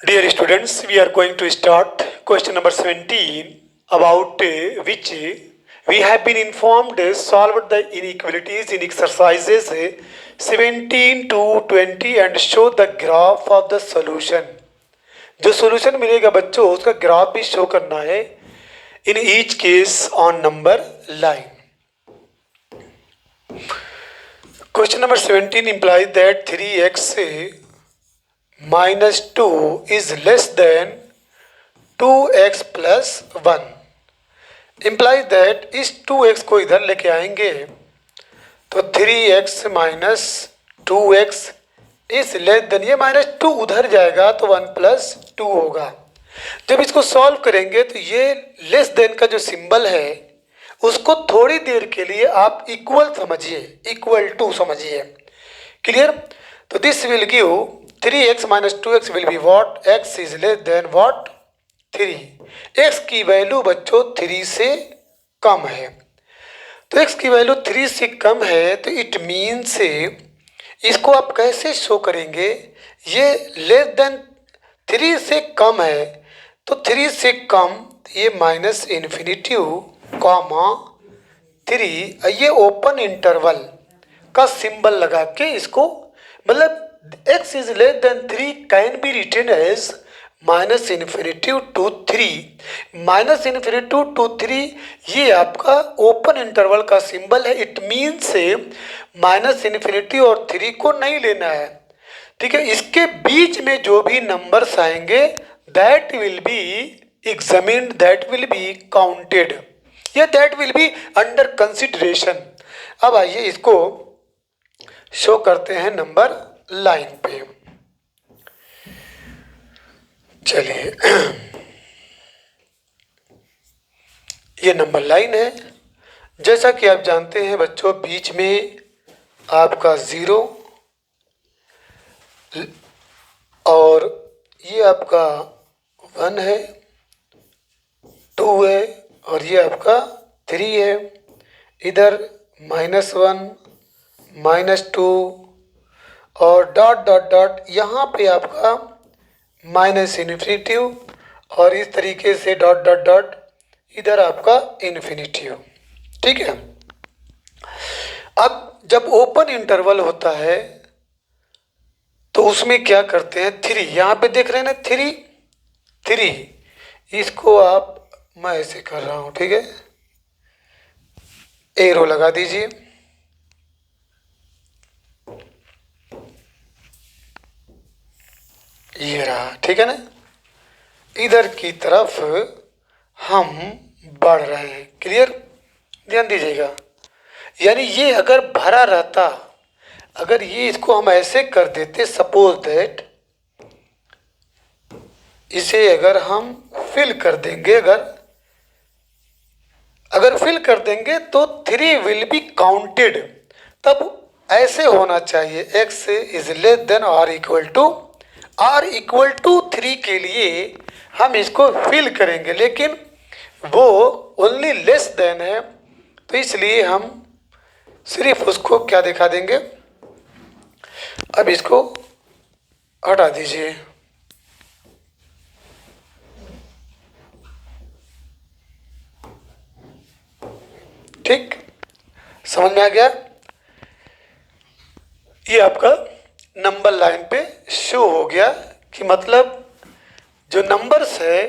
Dear students, we are going to start question number 17 about which we have been informed solve the inequalities in exercises 17 to 20 and show the graph of the solution. जो solution मिलेगा बच्चों उसका graph भी show करना है in each case on number line. Question number 17 implies that 3x minus 2 is less than 2x plus 1. Implies that इस 2x को इधर लेके आएंगे तो 3x माइनस 2x इस लेस देन ये माइनस 2 उधर जाएगा तो 1 प्लस 2 होगा. जब इसको सॉल्व करेंगे तो ये लेस देन का जो सिंबल है उसको थोड़ी देर के लिए आप इक्वल समझिए, इक्वल टू समझिए. क्लियर? तो this will give 3x minus 2x will be what? x is less than what? 3. x की वैल्यू बच्चों 3 से कम है. तो x की वैल्यू 3 से कम है तो इट मीन्स इसको आप कैसे शो करेंगे? ये लेस देन 3 से कम है तो 3 से कम ये माइनस इन्फिनिटी कॉमा 3 ये ओपन इंटरवल का सिंबल लगा के इसको मतलब x is less than 3 can be written as minus infinity to 3. Minus infinity to 3 ये आपका ओपन इंटरवल का सिंबल है. इट मीन्स माइनस इन्फिनिटी और 3 को नहीं लेना है. ठीक है, इसके बीच में जो भी नंबर्स आएंगे that will be examined, that will be counted या that will be under consideration. अब आइए इसको शो करते हैं नंबर लाइन पे. चलिए ये नंबर लाइन है. जैसा कि आप जानते हैं बच्चों बीच में आपका 0 और ये आपका 1 है, 2 है और ये आपका 3 है. इधर -1 -2 और डॉट डॉट डॉट यहाँ पे आपका माइनस इन्फिनिटी और इस तरीके से डॉट डॉट डॉट इधर आपका इन्फिनिटी. ठीक है. अब जब ओपन इंटरवल होता है तो उसमें क्या करते हैं 3 यहाँ पे देख रहे हैं ना 3 इसको आप मैं ऐसे कर रहा हूँ. ठीक है, एरो लगा दीजिए. ये रहा. ठीक है ना, इधर की तरफ हम बढ़ रहे हैं. क्लियर? ध्यान दीजिएगा. यानी ये अगर भरा रहता, अगर ये इसको हम ऐसे कर देते सपोज दैट इसे अगर हम फिल कर देंगे, अगर फिल कर देंगे तो 3 विल बी काउंटेड. तब ऐसे होना चाहिए x इज लेस देन और इक्वल टू r=3 के लिए हम इसको फिल करेंगे, लेकिन वो ओनली लेस देन है तो इसलिए हम सिर्फ उसको क्या दिखा देंगे. अब इसको हटा दीजिए. ठीक, समझ में आ गया? ये आपका नंबर लाइन पे शो हो गया कि मतलब जो नंबर्स है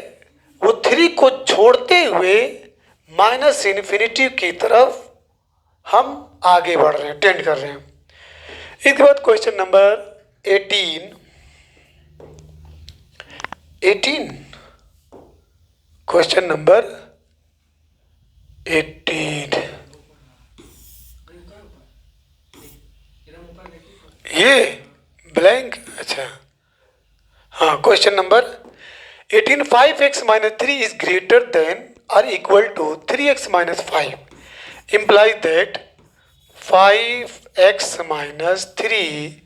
वो 3 को छोड़ते हुए माइनस इन्फिनिटी की तरफ हम आगे बढ़ रहे हैं, टेंड कर रहे हैं. इसके बाद क्वेश्चन नंबर 18. क्वेश्चन नंबर 18 ये ब्लैंक. अच्छा हाँ, question number 18 5x minus 3 is greater than or equal to 3x minus 5 implies that 5x minus 3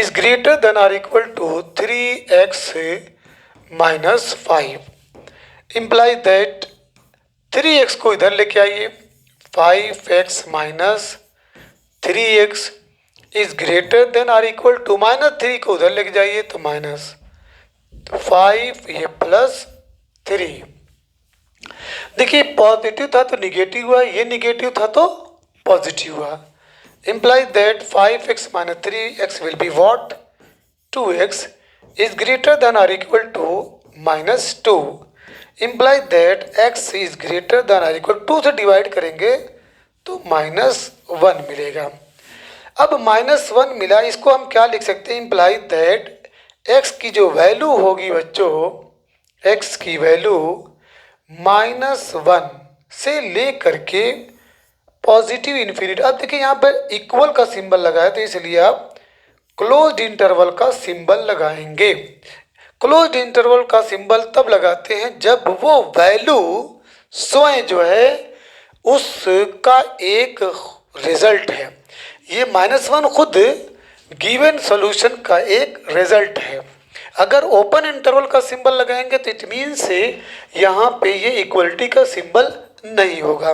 is greater than or equal to 3x minus 5 implies that 3x को इधर लेके आइए, 5x minus 3x is greater than or equal to -3 को उधर लेके जाइए तो -3 5 ये +3। देखिए पॉजिटिव था तो निगेटिव हुआ, ये निगेटिव था तो पॉजिटिव हुआ। implies that 5x minus 3x will be what? 2x is greater than or equal to -2 implies that x is greater than or equal to 2 से डिवाइड करेंगे तो -1 मिलेगा। अब -1 मिला, इसको हम क्या लिख सकते हैं? implies that x की जो वैल्यू होगी बच्चों, x की वैल्यू -1 से ले करके पॉजिटिव इन्फिनिटी। अब देखिए यहाँ पर इक्वल का सिंबल लगा है तो इसलिए आप क्लोज्ड इंटरवल का सिंबल लगाएंगे। क्लोज्ड इंटरवल का सिंबल तब लगाते हैं जब वो वैल्यू स्वयं जो है उसका एक रिजल्ट है। ये -1 खुद गिवन सॉल्यूशन का एक रिजल्ट है। अगर ओपन इंटरवल का सिंबल लगाएंगे तो इट मीन से यहाँ पे ये इक्वलिटी का सिंबल नहीं होगा।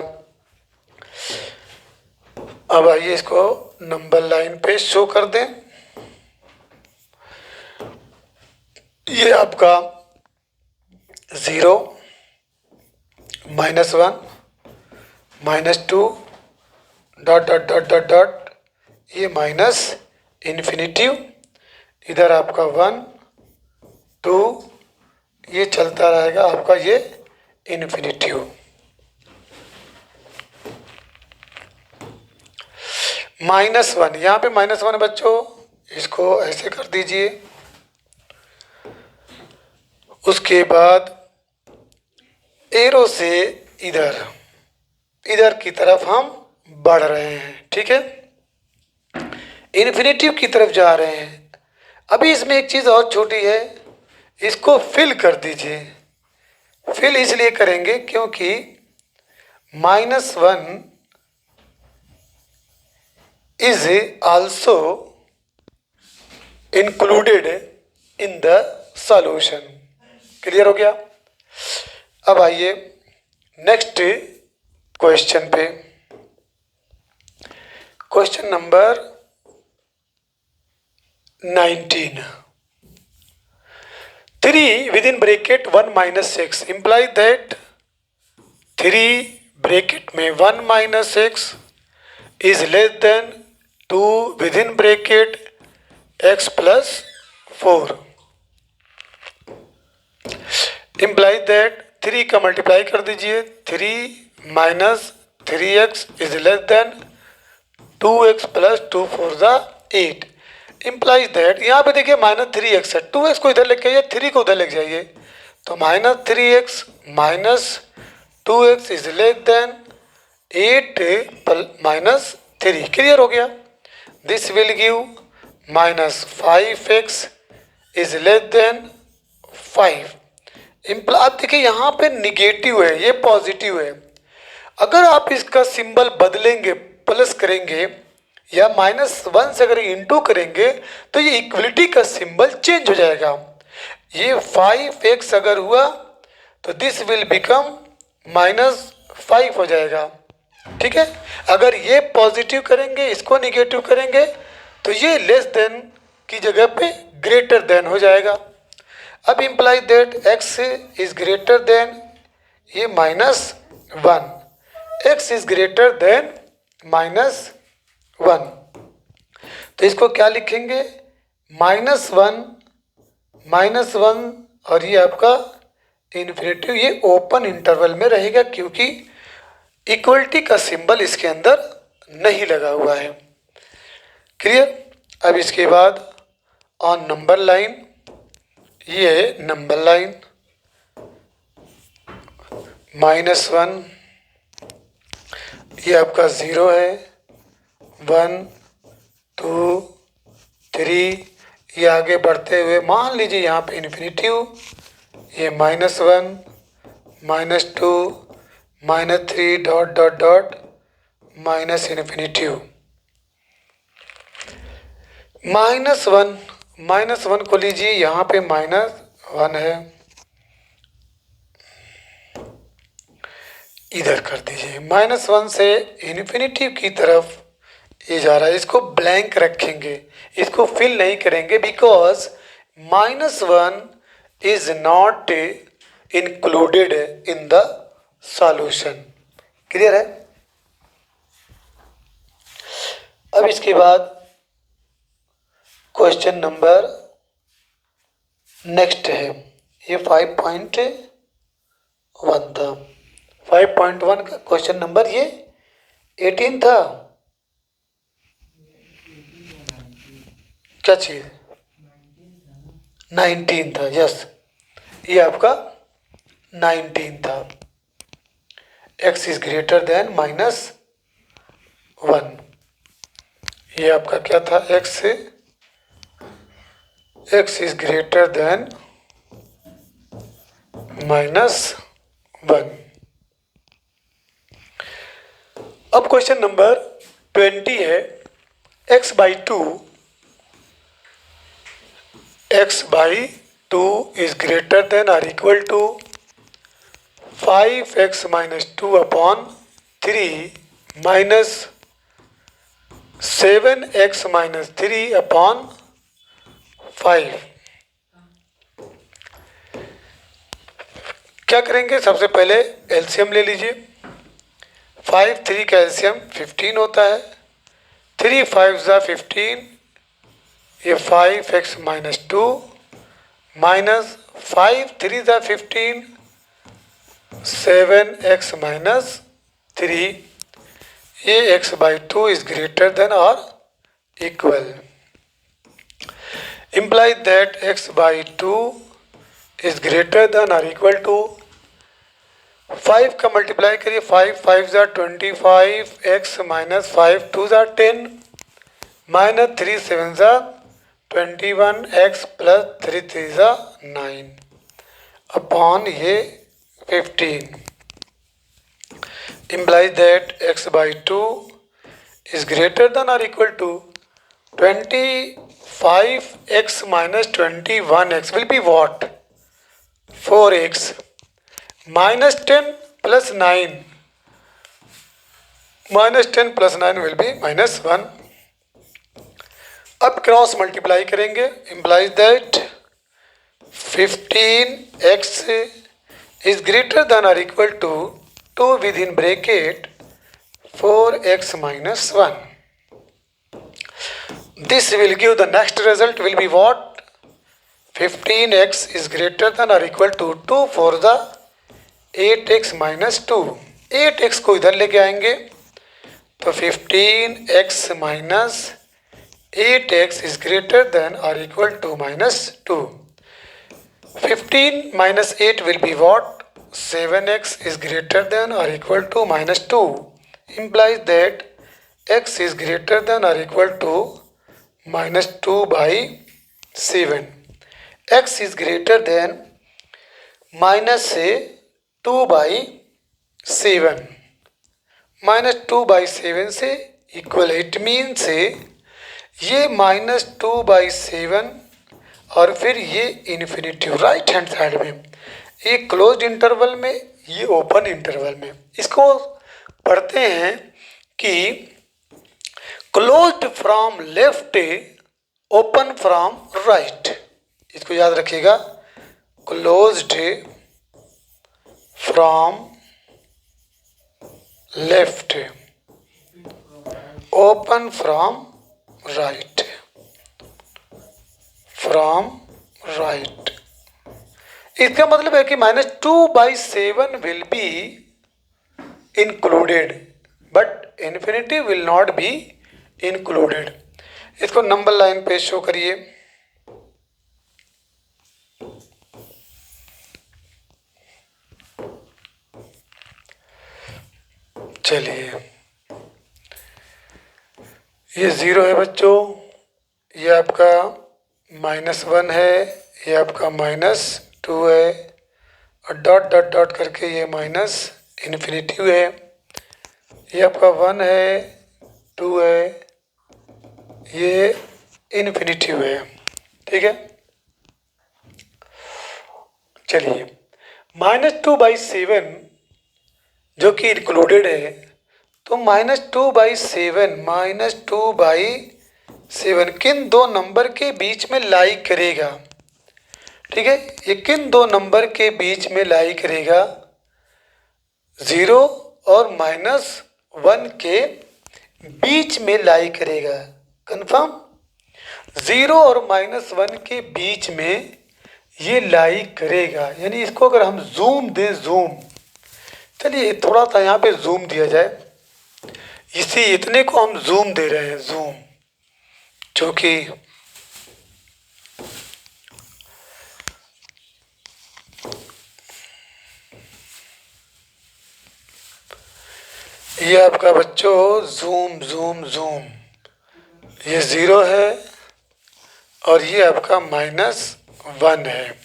अब आइए इसको नंबर लाइन पे शो कर दें। ये आपका 0 -1 -2 dot dot dot dot dot, ये ∞, इधर आपका 1 2, ये चलता रहेगा आपका ये इन्फिनिटी। -1 यहाँ पे -1 बच्चों, इसको ऐसे कर दीजिए। उसके बाद एरो से इधर इधर की तरफ हम बढ़ रहे हैं, ठीक है, इन्फिनिटी की तरफ जा रहे हैं। अभी इसमें एक चीज़ और छोटी है, इसको फिल कर दीजिए। फिल इसलिए करेंगे क्योंकि -1 is also included in the solution। Clear हो गया? अब आइए नेक्स्ट क्वेश्चन पे। Question number 19। 3 within bracket 1 - x implies that 3 bracket में 1 - x is less than 2 within bracket x plus 4 implies that 3 का मल्टीप्लाई कर दीजिए, 3 - 3x is less than 2x plus 2 4 8 implies that यहाँ पे देखिए -3x है, 2x को इधर लेके आइए, 3 को उधर लेके जाइए तो -3x minus 2x is less than 8 -3। Clear हो गया? This will give -5x is less then 5। अब देखिए यहाँ पे निगेटिव है, ये पॉजिटिव है। अगर आप इसका सिंबल बदलेंगे, प्लस करेंगे या -1 से अगर इंटू करेंगे तो ये इक्वलिटी का सिंबल चेंज हो जाएगा। ये 5x अगर हुआ तो दिस विल बिकम -5 हो जाएगा, ठीक है। अगर ये पॉजिटिव करेंगे, इसको निगेटिव करेंगे तो ये लेस देन की जगह पे ग्रेटर देन हो जाएगा। अब imply that x is greater then ये -1, x इज ग्रेटर देन -1, तो इसको क्या लिखेंगे? -1 और ये आपका इन्फिनिटी, ये ओपन इंटरवल में रहेगा क्योंकि इक्वलिटी का सिंबल इसके अंदर नहीं लगा हुआ है। क्लियर? अब इसके बाद ऑन नंबर लाइन, ये नंबर लाइन -1, ये आपका 0 है, 1 2 3, ये आगे बढ़ते हुए मान लीजिए यहाँ पे इन्फिनिटी, ये -1 -2 -3 डॉट डॉट डॉट -इन्फिनिटी। -1 को लीजिए, यहाँ पे -1 है, इधर कर दीजिए। -1 से इन्फिनिटी की तरफ ये जा रहा है, इसको ब्लैंक रखेंगे, इसको फिल नहीं करेंगे because -1 is not included in the solution. Clear है? अब इसके बाद क्वेश्चन नंबर नेक्स्ट है, ये 5.1 था। 5.1 का क्वेश्चन नंबर ये 18 था। क्या चीज? 19 था। यस, ये आपका 19 था। x is greater then -1। ये आपका क्या था? x is greater then -1। अब क्वेश्चन नंबर 20 है, x/2 is greater than or equal to 5x minus 2 upon 3 minus 7x minus 3 upon 5। क्या करेंगे? सबसे पहले एलसीएम ले लीजिए। 5 3 का एलसीएम 15 होता है। 3 5 ज़ा 15, ये 5x minus 2 माइनस 5 3 ज़ा 15, 7x minus 3, ये x/2 is greater than or equal, implies that x/2 is greater than or equal to 5 का मल्टीप्लाई करिए। 5 5 ज़ा 25, x minus 5 2 ज़ा 10, माइनस 3 7 ज़ा 21, x प्लस 3 3 ज़ा 9 अपॉन ये 15, implies that x/2 is greater than or equal to 25x minus 21x will be what? 4x minus 10 plus 9, minus 10 plus 9 will be -1। अब cross multiply करेंगे, implies that 15x is greater than or equal to 2 within bracket 4x minus 1. This will give the next result will be what? 15x is greater than or equal to 2 for the 8x minus 2। 8x को इधर लेके आएंगे तो 15x minus 8x is greater than or equal to -2। 15 minus 8 will be what? 7x is greater than or equal to -2, implies that x is greater than or equal to -2/7। x is greater than -2/7, -2/7 से equal. It means ये -2/7 और फिर ये infinitive right hand side में, ये closed interval में, ये open interval में। इसको पढ़ते हैं कि closed from left, open from right. इसको याद रखिएगा, closed from left, open from right, from right. इसका मतलब है कि -2/7 will be included but infinity will not be included. इसको नंबर लाइन पे शो करिए। चलिए, ये 0 है बच्चों, ये आपका -1 है, ये आपका -2 है, और डॉट डॉट डॉट करके ये इन्फिनिटी है। ये आपका 1 है, 2 है, ये इन्फिनिटी है। ठीक है, चलिए, -2/7 जो कि इंक्लूडेड है, तो -2/7 किन दो नंबर के बीच में लाई करेगा? ठीक है। ये किन दो नंबर के बीच में लाई करेगा? 0 और -1 के बीच में लाई करेगा। कंफर्म? 0 और -1 के बीच में ये लाई करेगा, यानी इसको अगर हम जूम दें, जूम, चलिए थोड़ा सा यहाँ पे जूम दिया जाए, इसी इतने को हम जूम दे रहे हैं, जूम, क्योंकि ये आपका बच्चों जूम जूम जूम, ये 0 है और ये आपका -1 है।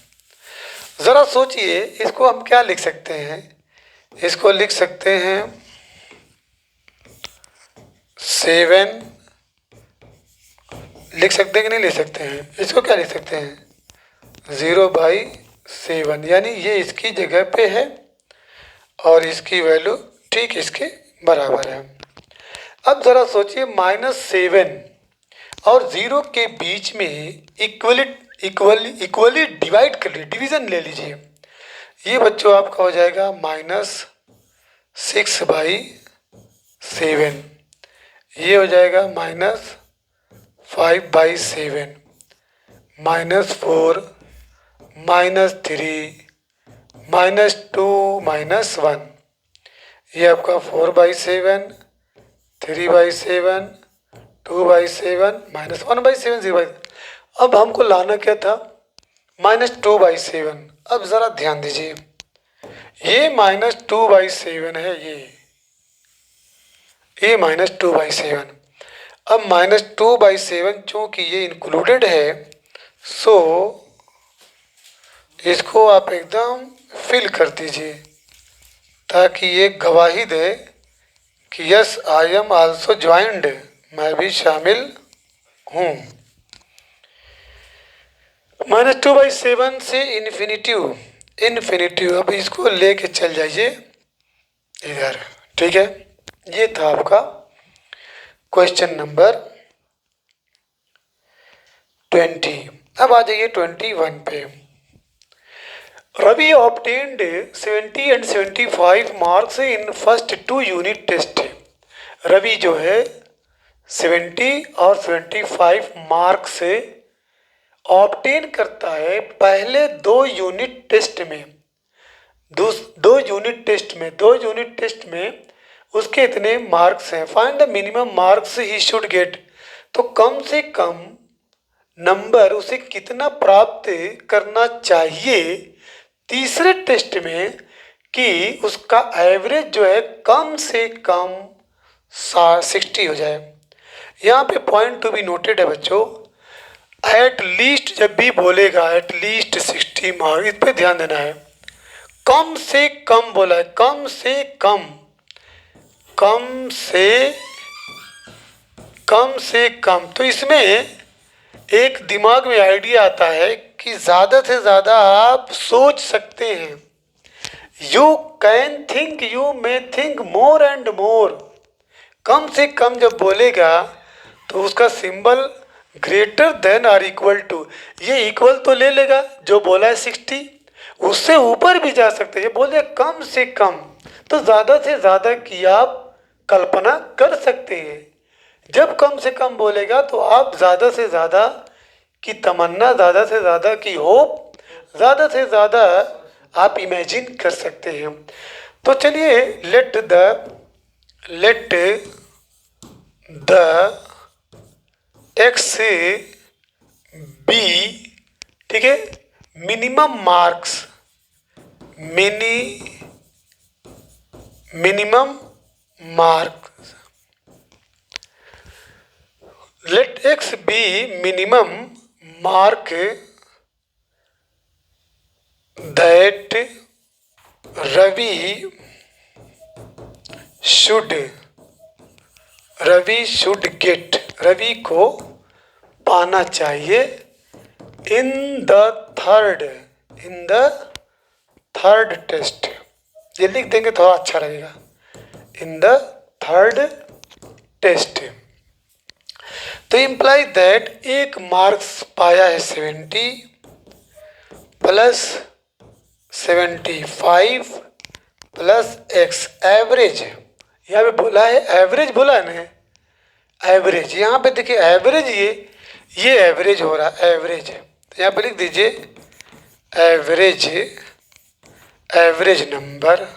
ज़रा सोचिए, इसको हम क्या लिख सकते हैं? इसको लिख सकते हैं 7, लिख सकते हैं कि नहीं लिख सकते हैं? इसको क्या लिख सकते हैं? 0/7, यानी ये इसकी जगह पे है और इसकी वैल्यू ठीक इसके बराबर है। अब ज़रा सोचिए, -7 और 0 के बीच में इक्वली डिवाइड कर लीजिए, डिवीज़न ले लीजिए। ये बच्चों आपका हो जाएगा -6/7, ये हो जाएगा -5/7, -4, -3, -2, -1, ये आपका 4/7, 3/7, 2/7, -1/7, 0/7। अब हमको लाना क्या था? -2/7। अब ज़रा ध्यान दीजिए, ये -2/7 है, ये -2/7। अब -2/7 चूँकि ये इंक्लूडेड है, सो इसको आप एकदम फिल कर दीजिए ताकि ये गवाही दे कि yes I am also joined, मैं भी शामिल हूँ। -2/7 से इन्फिनिटिव, अब इसको लेके चल जाइए इधर, ठीक है। ये था आपका क्वेश्चन नंबर 20। अब आ जाइए 21 पे। Ravi obtained 70 and 75 marks in first 2 unit test. Ravi जो है 70 और 75 मार्क्स से ऑब्टेन करता है पहले 2 यूनिट टेस्ट में। 2 यूनिट टेस्ट में उसके इतने मार्क्स हैं। Find the minimum marks he should get, तो कम से कम नंबर उसे कितना प्राप्त करना चाहिए तीसरे टेस्ट में कि उसका एवरेज जो है कम से कम 60 हो जाए। यहाँ पे पॉइंट टू बी नोटेड है बच्चों, एट लीस्ट जब भी बोलेगा एट लीस्ट 60 मार्क्स, इस पे ध्यान देना है। कम से कम बोला है, कम से कम, कम से कम। तो इसमें एक दिमाग में आइडिया आता है कि ज़्यादा से ज़्यादा आप सोच सकते हैं। You can think, you may think more and more. कम से कम जब बोलेगा तो उसका सिंबल ग्रेटर देन और इक्वल टू, ये इक्वल तो ले लेगा जो बोला है 60, उससे ऊपर भी जा सकते हैं। ये बोले कम से कम, तो ज़्यादा से ज़्यादा की आप कल्पना कर सकते हैं। जब कम से कम बोलेगा तो आप ज़्यादा से ज़्यादा की तमन्ना, ज़्यादा से ज़्यादा की होप, ज़्यादा से ज़्यादा आप इमेजिन कर सकते हैं। तो चलिए लेट द एक्स बी, ठीक है, minimum marks, minimum marks, let x be minimum mark that Ravi should get, Ravi को पाना चाहिए in the third टेस्ट। ये लिख देंगे थोड़ा अच्छा रहेगा, in the third टेस्ट। तो इम्प्लाई दैट एक मार्क्स पाया है 70, प्लस 75 प्लस एक्स एवरेज, यहाँ पे बोला है एवरेज, बोला है ना एवरेज, यहाँ पे देखिए एवरेज, ये एवरेज हो रहा है एवरेज, तो यहाँ पे लिख दीजिए एवरेज, एवरेज नंबर,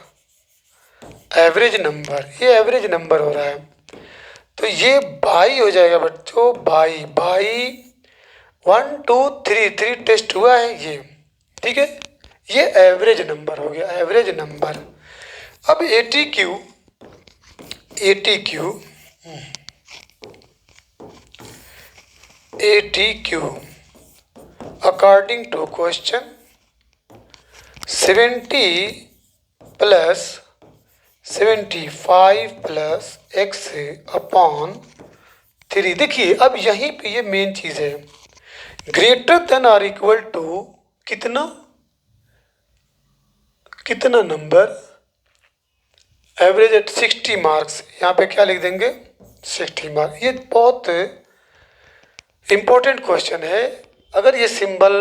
ये एवरेज नंबर हो रहा है। तो ये बाई हो जाएगा बच्चों, बाई 1 2 3 3 टेस्ट हुआ है ये, ठीक है, ये एवरेज नंबर हो गया, एवरेज नंबर। अब ATQ according to question 70 plus 75 plus x upon 3। देखिए अब यहीं पे ये मेन चीज़ है, ग्रेटर देन और इक्वल टू कितना नंबर, एवरेज एट 60 मार्क्स, यहाँ पे क्या लिख देंगे 60 मार्क्स। ये बहुत इम्पोर्टेंट क्वेश्चन है, अगर ये सिंबल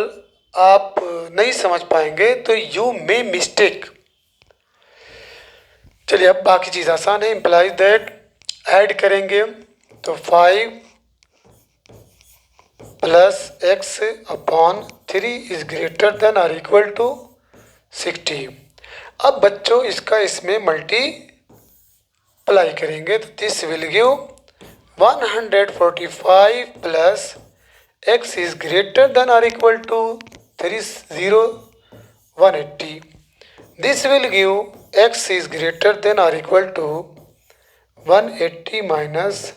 आप नहीं समझ पाएंगे तो यू मे मिस्टेक। चलिए अब बाकी चीज़ आसान है, इम्प्लाइज दैट ऐड करेंगे तो 5 plus x upon 3 is greater than और इक्वल टू 60। अब बच्चों इसका इसमें मल्टीप्लाई करेंगे तो this will give 145 plus x is greater than और equal to 180। This will give x is greater than or equal to 180 minus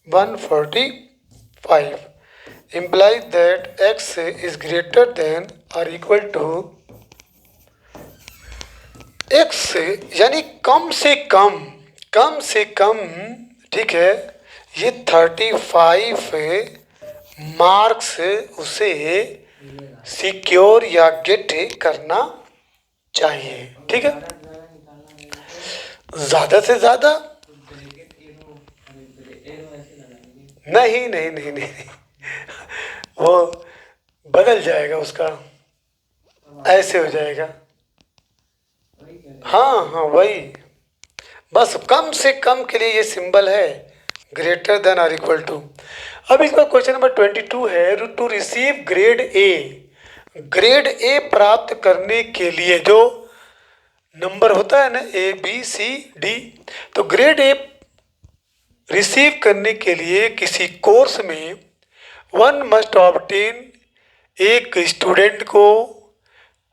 145, implies that x is greater than or equal to x यानी कम से कम, ठीक है, ये 35 marks उसे secure या gate करना चाहिए, ठीक है, ज़्यादा से ज़्यादा नहीं, वो बदल जाएगा उसका, ऐसे हो जाएगा, हाँ वही, बस कम से कम के लिए ये सिंबल है ग्रेटर देन और इक्वल टू। अब इसका क्वेश्चन नंबर 22 है, टू रिसीव ग्रेड ए प्राप्त करने के लिए जो नंबर होता है ना ABCD, तो ग्रेड ए रिसीव करने के लिए किसी कोर्स में वन मस्ट ऑब्टेन, एक स्टूडेंट को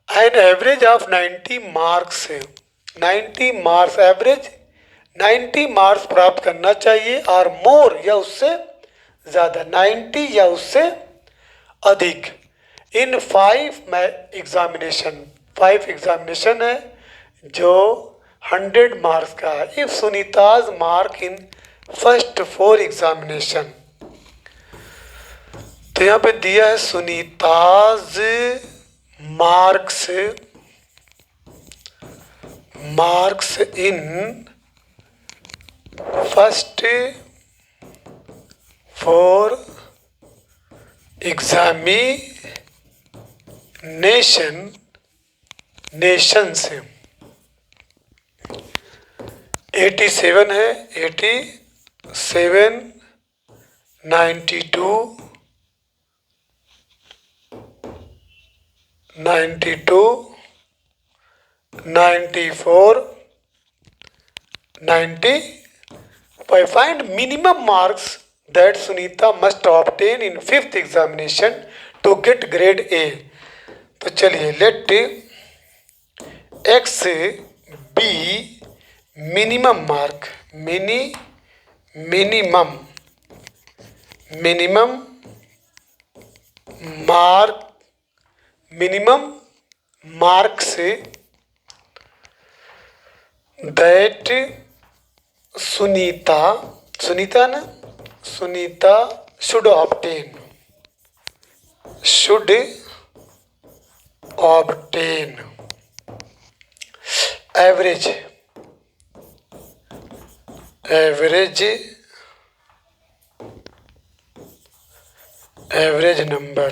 an average of 90 marks, 90 marks average 90 marks प्राप्त करना चाहिए, और मोर या उससे ज़्यादा, 90 या उससे अधिक, इन 5 एग्जामिनेशन है जो 100 मार्क्स का है। If Sunita's mark in first 4 examination, तो यहाँ पे दिया है Sunita's marks in first 4 Nations 87 है, 87, 92, 94, 95. Find minimum marks that Sunita must obtain in 5th examination to get grade A. तो चलिए let x be minimum mark, minimum marks that Sunita should obtain average number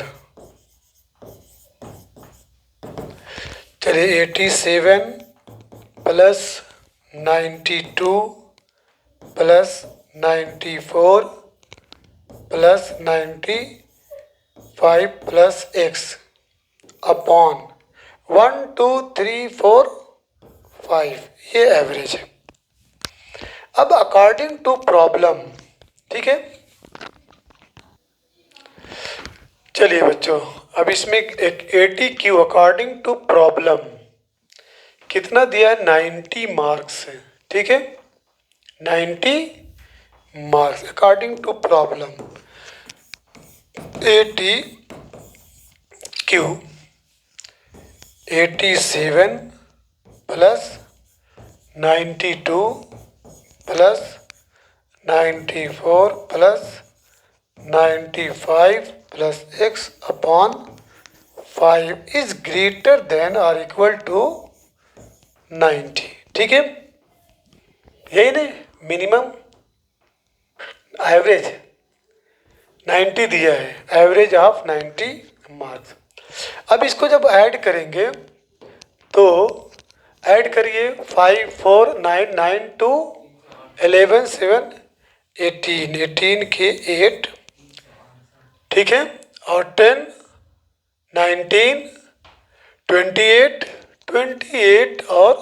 चलिए 87 plus 92 plus 94 plus 95 plus x upon 1 2 3 4 5, ये average है। अब according to problem, ठीक है। चलिए बच्चों, अब इसमें एक 80 क्यू अकॉर्डिंग टू प्रॉब्लम कितना दिया है, 90 मार्क्स है, ठीक है। 90 marks according to problem. 80 Q 87 plus 92 plus 94 plus 95 plus x upon 5 is greater than और इक्वल टू 90, ठीक है। यही नहीं, मिनिमम एवरेज 90 दिया है, एवरेज ऑफ 90 मार्क्स। अब इसको जब ऐड करेंगे तो ऐड करिए 5 4 9 9 2 11 7 18, 18 के 8, ठीक है, और 10 19 28 28 और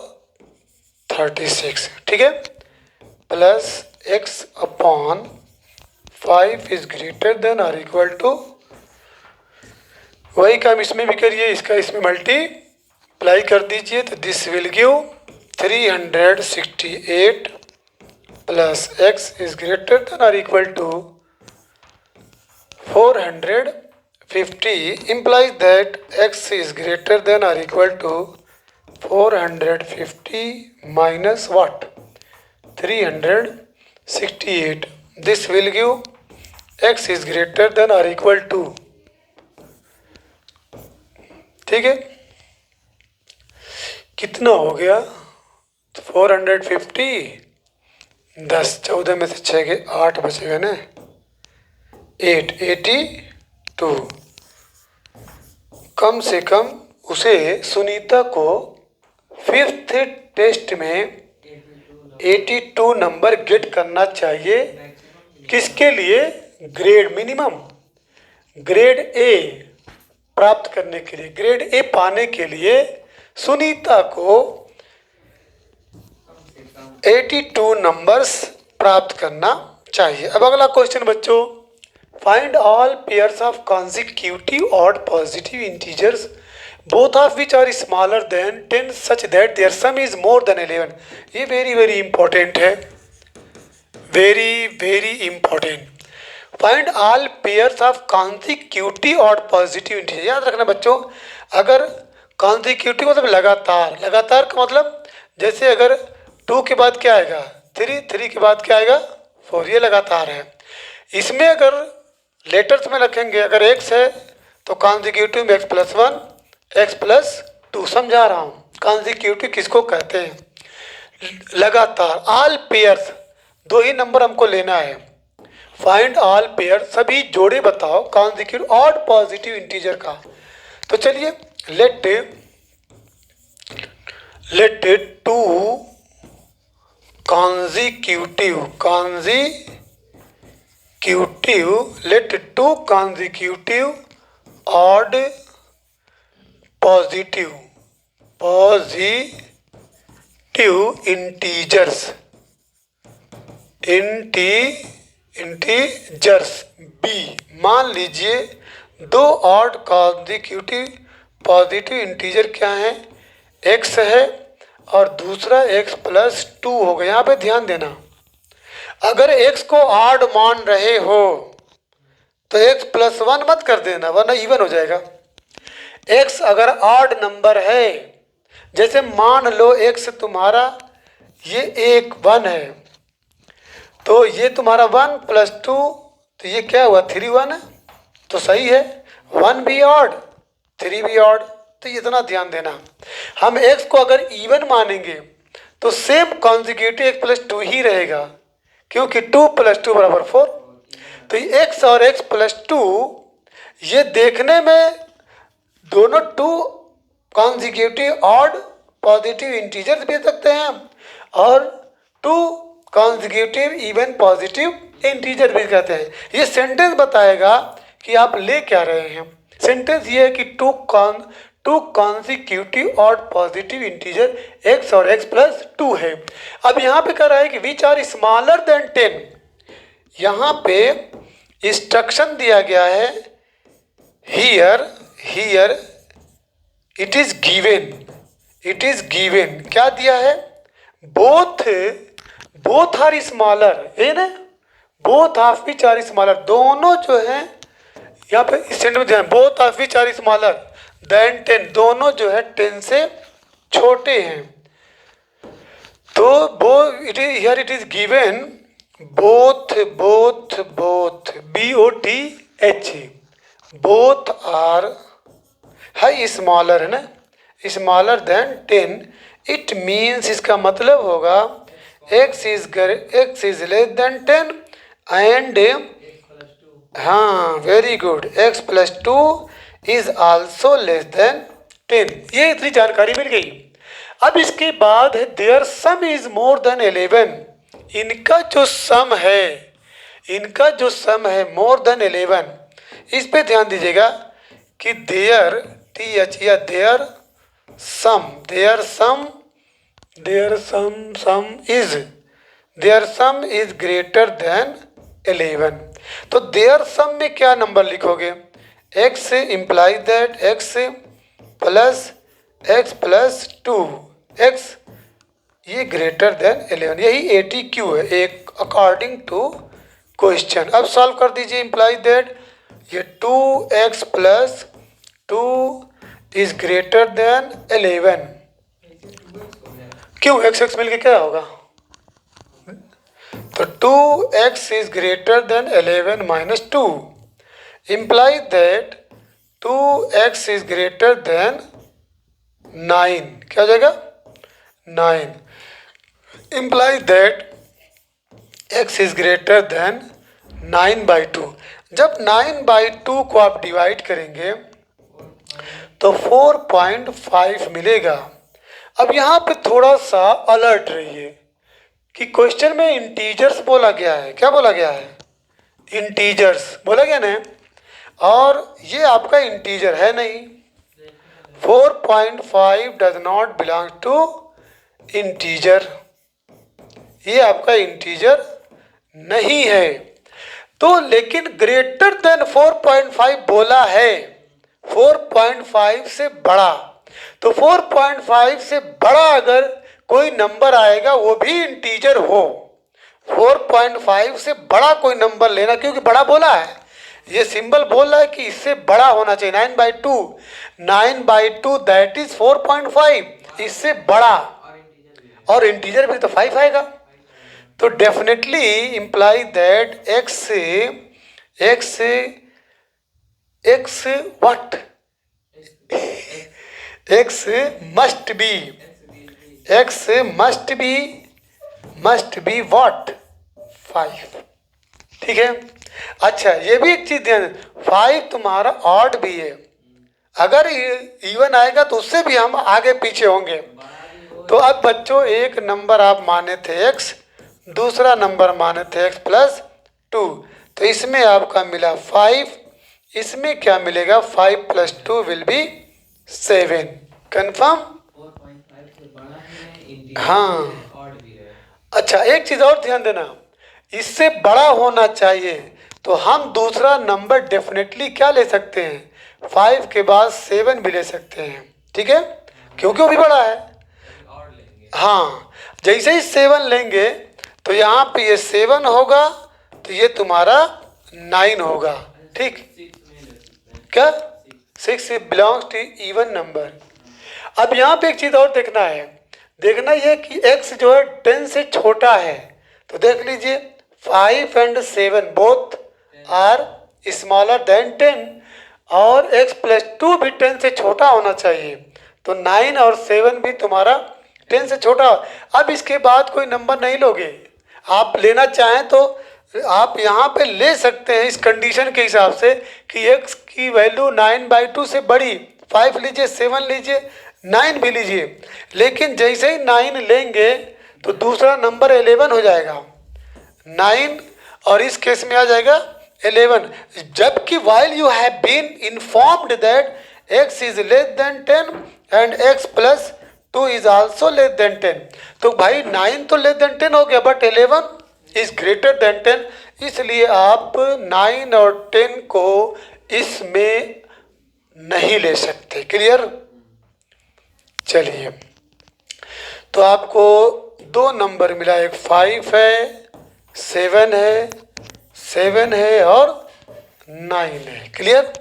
36, ठीक है, plus x upon 5 is greater than और इक्वल टू, वही काम इसमें भी करिए, इसका इसमें मल्टीप्लाई कर दीजिए तो this will give 368 plus x is greater than और equal to 450 implies that x is greater than or equal to 450 minus what, 368. This will give x is greater than or equal to, ठीक है, कितना हो गया 450, 10 14 में से 6 के 8 बचेगा ना, 882। कम से कम उसे सुनीता को 5th टेस्ट में 82 नंबर गेट करना चाहिए। किसके लिए, ग्रेड मिनिमम, ग्रेड ए प्राप्त करने के लिए, ग्रेड ए पाने के लिए सुनीता को 82 नंबर्स प्राप्त करना चाहिए। अब अगला क्वेश्चन बच्चों, find all pairs of consecutive odd positive integers both of which are smaller than 10 such that their sum is more than 11। ये very important है, very important। find all pairs of consecutive odd positive integers, याद रखना बच्चों, अगर consecutive मतलब लगातार, लगातार का मतलब जैसे अगर 2 के बाद क्या आएगा 3, 3 के बाद क्या आएगा 4, ये लगातार है। इसमें अगर लेटर्स में रखेंगे, अगर x है तो कॉन्जिक्यूटिव में x प्लस 1 x प्लस 2, समझा रहा हूँ। कॉन्जिक्यूटिव किसको कहते हैं, लगातार। ऑल पेयर्स, 2 ही नंबर हमको लेना है। फाइंड ऑल पेयर, सभी जोड़े बताओ कॉन्जिक्यूटिव ऑड पॉजिटिव इंटीजर का। तो चलिए late 2 let 2 consecutive odd positive integers B, मान लीजिए 2 ऑड consecutive पॉजिटिव इंटीजर क्या है, x है और दूसरा x प्लस 2 हो गया। यहाँ पे ध्यान देना, अगर x को ऑड मान रहे हो तो x प्लस 1 मत कर देना वरना इवन हो जाएगा। x अगर ऑड नंबर है, जैसे मान लो x तुम्हारा ये 1 है तो ये तुम्हारा 1 प्लस 2 तो ये क्या हुआ 3 1 है, तो सही है, 1 भी ऑड 3 भी ऑड। तो इतना ध्यान देना, हम x को अगर इवन मानेंगे तो सेम कॉन्जिक्यूटिव x प्लस 2 ही रहेगा, क्योंकि 2 प्लस 2 बराबर 4। तो x और x प्लस 2 ये देखने में दोनों 2 कॉन्जिक्यूटिव ऑड पॉजिटिव इंटीजर्स भी दे सकते हैं और 2 कॉन्जिक्यूटिव इवन पॉजिटिव इंटीजर भी कहते हैं। ये सेंटेंस बताएगा कि आप ले क्या रहे हैं। सेंटेंस ये है कि two consecutive odd positive integer x और x प्लस 2 है। अब यहाँ पे कह रहा है कि विच आर स्मॉलर देन 10। यहाँ पे इंस्ट्रक्शन दिया गया है हियर इट इज गिवन क्या दिया है, बोथ आर स्मॉलर है ना, both of which are smaller, दोनों जो है यहाँ पे इस सेंटेंस में both of which are smaller than 10, दोनों जो है 10 से छोटे हैं। तो here it is given both BOTH both are है स्मॉलर है ना, स्मॉलर देन 10। इट मीन्स इसका मतलब होगा x is less than 10 and हाँ very good x plus 2 is also less than 10। ये इतनी जानकारी मिल गई। अब इसके बाद है their sum is more than 11। इनका जो सम है मोर देन 11, इस पे ध्यान दीजिएगा कि their sum is greater than 11। तो देयर सम में क्या नंबर लिखोगे, x imply that x plus 2 x ये ग्रेटर देन 11, यही ATQ है एक अकॉर्डिंग टू क्वेश्चन। अब सॉल्व कर दीजिए, इम्प्लाई दैट ये 2x plus 2 is greater than 11। क्यों x मिलके क्या होगा, तो 2x is greater than 11 minus 2 imply that 2x is greater then 9, क्या हो जाएगा 9 imply that x is greater then 9/2। जब 9/2 को आप डिवाइड करेंगे तो 4.5 मिलेगा। अब यहाँ पे थोड़ा सा अलर्ट रहिए कि क्वेश्चन में इंटीजर्स बोला गया है। क्या बोला गया है, इंटीजर्स बोला गया ना, और ये आपका इंटीजर है नहीं। 4.5 does not belong to integer, ये आपका इंटीजर नहीं है। तो लेकिन ग्रेटर देन 4.5 बोला है, 4.5 से बड़ा। तो 4.5 से बड़ा अगर कोई नंबर आएगा वो भी इंटीजर हो, 4.5 से बड़ा कोई नंबर लेना, क्योंकि बड़ा बोला है, ये सिंबल बोल रहा है कि इससे बड़ा होना चाहिए। 9/2 दैट इज 4.5, इससे बड़ा, और इंटीजर भी तो 5 आएगा। तो definitely imply that x what x must be what 5। ठीक है। अच्छा ये भी एक चीज ध्यान, 5 तुम्हारा ऑड भी है, अगर इवन आएगा तो उससे भी हम आगे पीछे होंगे। तो अब बच्चों एक नंबर आप माने थे x, दूसरा नंबर माने थे x प्लस 2, तो इसमें आपका मिला 5, इसमें क्या मिलेगा 5 प्लस 2 विल बी 7। कंफर्म, हाँ। अच्छा एक चीज और ध्यान देना, इससे बड़ा होना चाहिए तो हम दूसरा नंबर डेफिनेटली क्या ले सकते हैं, 5 के बाद 7 भी ले सकते हैं। ठीक है, क्योंकि वो भी बड़ा है। हाँ जैसे ही 7 लेंगे तो यहाँ पे ये 7 होगा, तो ये तुम्हारा 9 होगा। ठीक, क्या 6 बिलोंग्स टू इवन नंबर। अब यहाँ पे एक चीज़ और देखना है, देखना ये कि x जो है 10 से छोटा है, तो देख लीजिए 5 and 7 both are smaller than 10, और x प्लस 2 भी 10 से छोटा होना चाहिए, तो 9 और 7 भी तुम्हारा 10 से छोटा। अब इसके बाद कोई नंबर नहीं लोगे, आप लेना चाहें तो आप यहाँ पे ले सकते हैं इस कंडीशन के हिसाब से कि x की वैल्यू 9/2 से बड़ी, 5 लीजिए, 7 लीजिए, 9 भी लीजिए, लेकिन जैसे ही 9 लेंगे तो दूसरा नंबर 11 हो जाएगा। 9 और इस केस में आ जाएगा 11, जबकि while you have been informed that x is less than 10 and x plus 2 is also less than 10। तो भाई 9 तो लेस देन 10 हो गया, बट 11 इज ग्रेटर देन 10, इसलिए आप 9 और 10 को इसमें नहीं ले सकते। क्लियर? चलिए, तो आपको दो नंबर मिला, एक 5 है, 7 है और 9 है। क्लियर?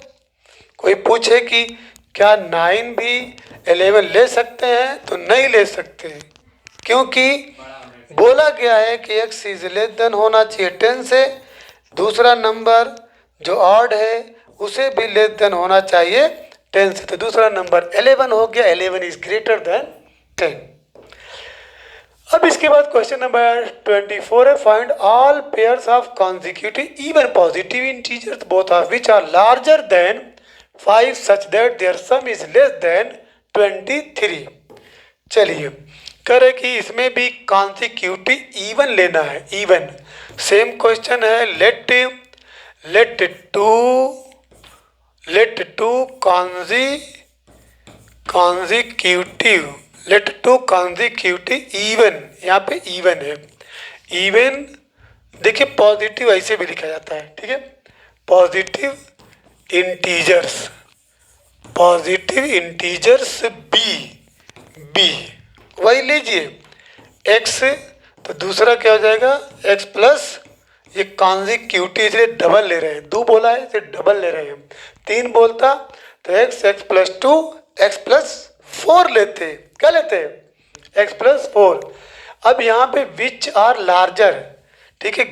कोई पूछे कि क्या 9 भी 11 ले सकते हैं, तो नहीं ले सकते, क्योंकि बोला गया है कि x इज लेस देन होना चाहिए 10 से, दूसरा नंबर जो ऑड है उसे भी लेस देन होना चाहिए 10 से, तो दूसरा नंबर 11 हो गया। 11 इज ग्रेटर देन 10। अब इसके बाद क्वेश्चन नंबर 24 है, find all pairs of consecutive even positive integers both of which are larger than 5 such that their sum is less than 23। चलिए, करे कि इसमें भी कॉन्जिक्यूटिव इवन लेना है। इवन सेम क्वेश्चन है, लेट टू कॉन्जिक्यूटिव इवन, यहाँ पे इवन है। इवन देखिए, पॉजिटिव ऐसे भी लिखा जाता है, ठीक है, पॉजिटिव इंटीजर्स बी वही लीजिए। x तो दूसरा क्या हो जाएगा, x प्लस, ये कॉन्जिक्यूटिव इसलिए डबल ले रहे हैं, 2 बोला है इसलिए डबल ले रहे हैं। 3 बोलता तो x प्लस 2, x प्लस 4 लेते। क्या लेते हैं? x plus 4। अब यहाँ पे विच आर लार्जर, ठीक है,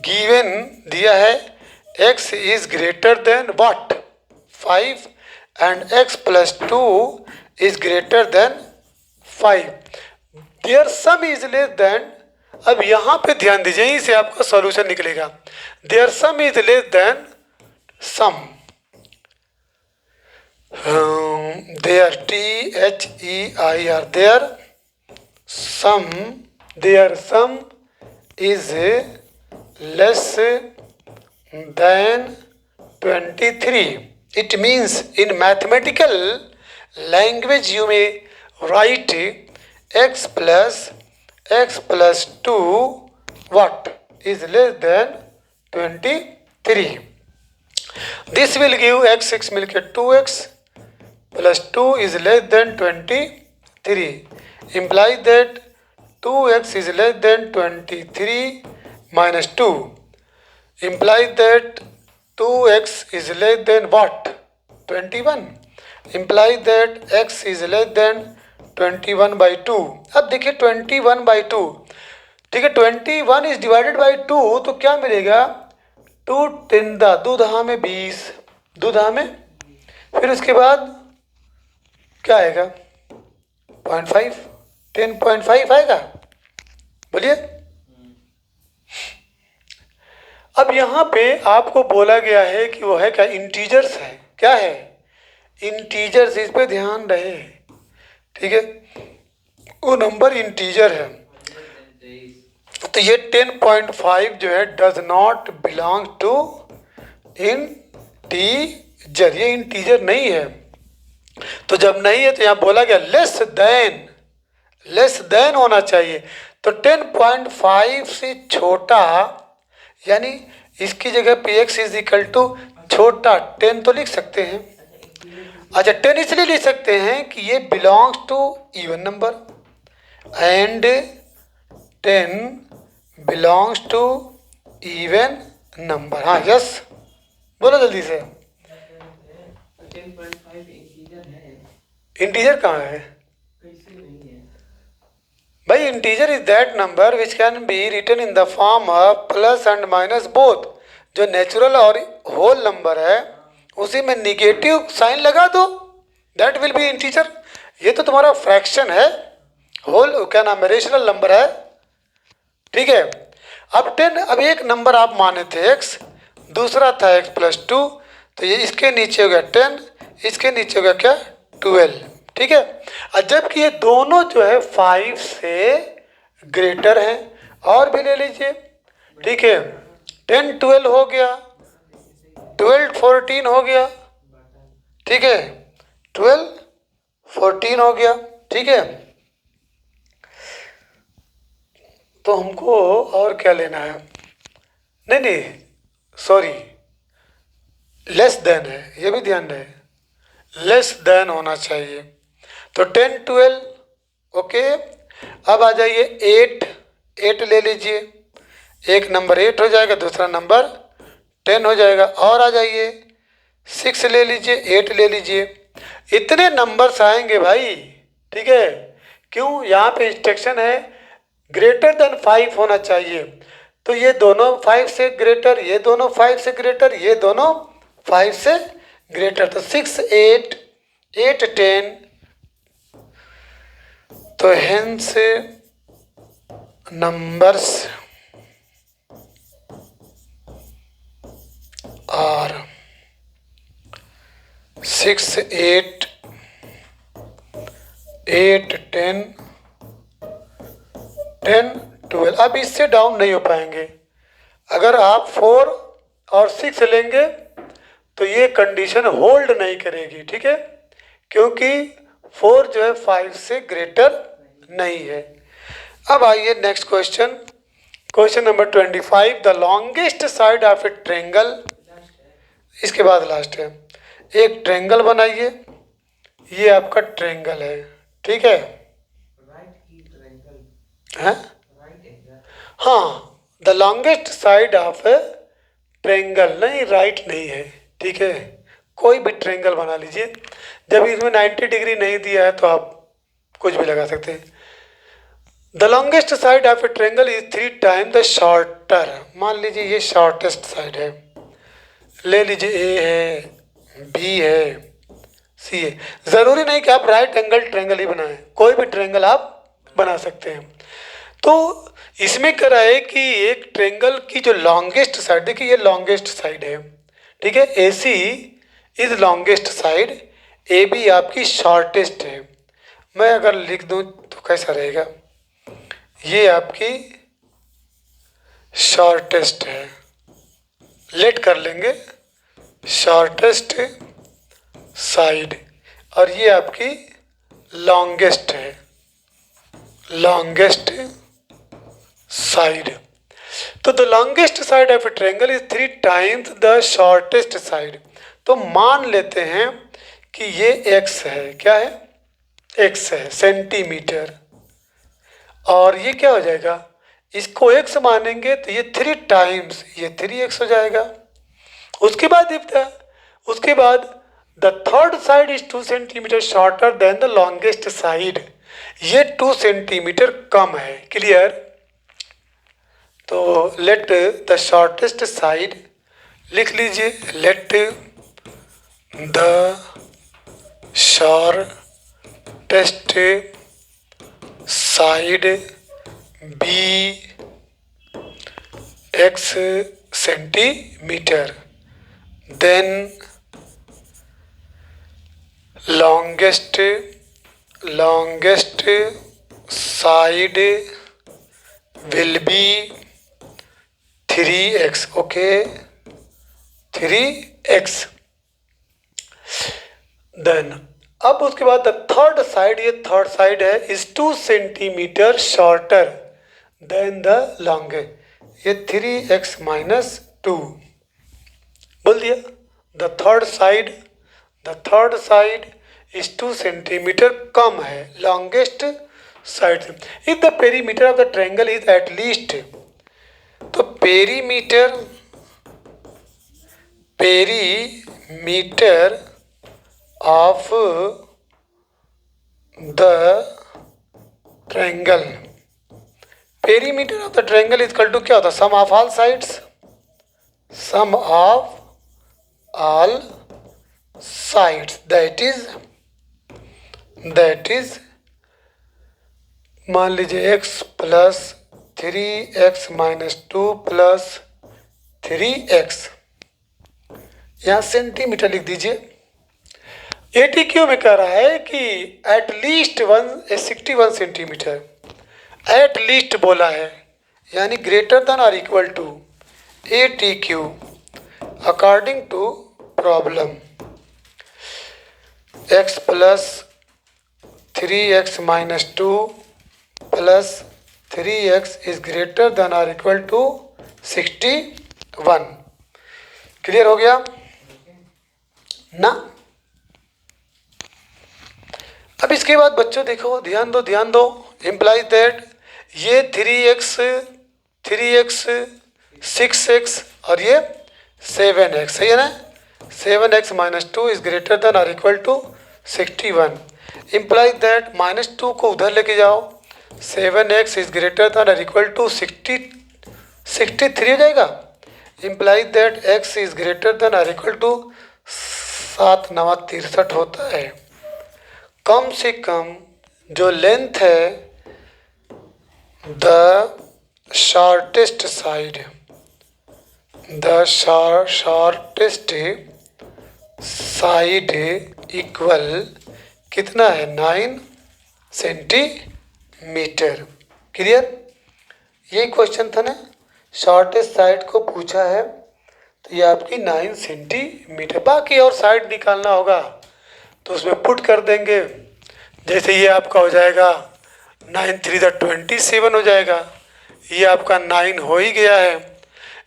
गिवन दिया है x is greater than what 5 and x plus 2 is greater than 5, their sum is less than. अब यहाँ पे ध्यान दीजिए, यहीं से आपका सॉल्यूशन निकलेगा। Their sum is less than sum, their THEIR, their sum is less than 23. It means in mathematical language you may write x plus 2 what is less than 23. This will give x मिलके 2x plus 2 is less than 23. Implies that 2x is less than 23 minus 2. Implies that 2x is less than what? 21. Implies that x is less than 21 by 2. अब देखिए 21 by 2, ठीक है, 21 is divided by 2, तो क्या मिलेगा? 2 10 दूधा में 20, दूधा में, फिर उसके बाद क्या आएगा? 0.5, 10.5 आएगा। बोलिए। अब यहाँ पे आपको बोला गया है कि वो है क्या? इंटीजर्स है। क्या है? इंटीजर्स, इस पे ध्यान रहे, ठीक है, वो नंबर इंटीजर है। तो ये 10.5 जो है does not belong to integer, ये इंटीजर नहीं है। तो जब नहीं है तो यहाँ बोला गया लेस देन होना चाहिए। तो 10.5 से छोटा, यानी इसकी जगह पे x इज इक्वल टू छोटा 10 तो लिख सकते हैं। अच्छा, 10 इसलिए लिख सकते हैं कि ये belongs to even number and 10 belongs to even number. हाँ, यस, बोलो जल्दी से। 10.5 इंटीजर है। इंटीजर कहाँ है भाई? Integer is that number which can be written in the form of plus and minus both. जो नेचुरल और होल नंबर है उसी में निगेटिव साइन लगा दो, दैट विल बी इंटीजर। ये तो तुम्हारा फ्रैक्शन है, होल क्या नाम है, रेशनल नंबर है, ठीक है। अब 10, अब एक नंबर आप माने थे x, दूसरा था x प्लस 2, तो ये इसके नीचे हो गया 10, इसके नीचे होगा क्या 12, ठीक है। और जबकि ये दोनों जो है 5 से ग्रेटर हैं। और भी ले लीजिए, ठीक है, 10 12 हो गया, 12 14 हो गया, ठीक है, 12 14 हो गया, ठीक है। तो हमको और क्या लेना है, नहीं नहीं सॉरी, लेस देन है, ये भी ध्यान रहे, लेस देन होना चाहिए। तो 10 12 ओके। अब आ जाइए 8, 8 ले लीजिए, एक नंबर 8 हो जाएगा, दूसरा नंबर 10 हो जाएगा। और आ जाइए 6 ले लीजिए, 8 ले लीजिए, इतने नंबर्स आएंगे भाई, ठीक है। क्यों, यहाँ पे इंस्ट्रक्शन है ग्रेटर देन 5 होना चाहिए। तो ये दोनों 5 से ग्रेटर, ये दोनों 5 से ग्रेटर, ये दोनों 5 से ग्रेटर। तो 6 8 8 10, तो हेंस numbers are 6 8 8 10 10 12। अब इससे डाउन नहीं हो पाएंगे। अगर आप 4 और 6 लेंगे तो ये कंडीशन होल्ड नहीं करेगी, ठीक है, क्योंकि 4 जो है 5 से ग्रेटर नहीं है। अब आइए next question, question number 25। The longest side of a triangle, इसके बाद लास्ट है, एक ट्रेंगल बनाइए, ये आपका ट्रेंगल है, ठीक है, हाँ, the longest side of a triangle, नहीं राइट नहीं है, ठीक है, कोई भी ट्रेंगल बना लीजिए। जब इसमें 90 डिग्री नहीं दिया है तो आप कुछ भी लगा सकते हैं। The longest side of a triangle is 3 time the shorter. मान लीजिए ये शॉर्टेस्ट साइड है, ले लीजिए ए है, बी है, सी है। ज़रूरी नहीं कि आप राइट एंगल ट्रेंगल ही बनाएं, कोई भी ट्रेंगल आप बना सकते हैं। तो इसमें कह रहा है कि एक ट्रेंगल की जो लॉन्गेस्ट साइड, देखिए ये लॉन्गेस्ट साइड है, ठीक है, A C is longest side, A B आपकी शॉर्टेस्ट है। मैं अगर लिख दूं तो कैसा रहेगा, ये आपकी शॉर्टेस्ट है, लेट कर लेंगे, शॉर्टेस्ट साइड, और ये आपकी लॉन्गेस्ट है, लॉन्गेस्ट साइड। तो the longest side of A triangle is 3 times the shortest side. तो मान लेते हैं कि ये x है, क्या है, x है, सेंटीमीटर, और ये क्या हो जाएगा, इसको x मानेंगे तो ये 3 टाइम्स, ये 3x हो जाएगा। उसके बाद the third side is 2 centimetre shorter than the longest side, ये 2 सेंटीमीटर कम है, क्लियर। तो लेट द शॉर्टेस्ट साइड लिख लीजिए, let the shortest side be x centimetre, then longest side will be 3x, okay, 3x। Then अब उसके बाद the third side, ये थर्ड साइड है, is 2 centimetre shorter than the longest, ये 3x - 2 बोल दिया। The third side is 2 centimetre कम है लॉन्गेस्ट साइड से। If the perimeter of the triangle is at least, तो perimeter of the triangle, perimeter of the triangle is equal to क्या होता है, sum of all sides, sum of all sides, that is मान लीजिए x + 3x - 2 + 3x, यहाँ centimetre लिख दीजिए। ATQ में कह रहा है कि at least 61 centimetre, at least बोला है, यानी ग्रेटर देन और equal to ATQ according to problem x plus 3x minus 2 plus 3x is greater than और इक्वल टू 61। क्लियर हो गया ना? अब इसके बाद बच्चों देखो, ध्यान दो, इम्प्लाइज दैट ये 3x 6x और ये 7x, सही है ना? 7x minus 2 is greater than और इक्वल टू 61। इम्प्लाइज दैट -2 को उधर लेके जाओ, 7x इज ग्रेटर देन और इक्वल टू 63 हो जाएगा। Implies that x is greater than और इक्वल टू 7 9 63 होता है। कम से कम जो लेंथ है the shortest side, the shortest side equal कितना है 9 सेंटीमीटर। क्लियर? यही क्वेश्चन था ना, शॉर्टेस्ट साइड को पूछा है तो ये आपकी 9 सेंटीमीटर। बाकी और साइड निकालना होगा तो उसमें पुट कर देंगे। जैसे ये आपका हो जाएगा 9 3 27 हो जाएगा, ये आपका 9 हो ही गया है।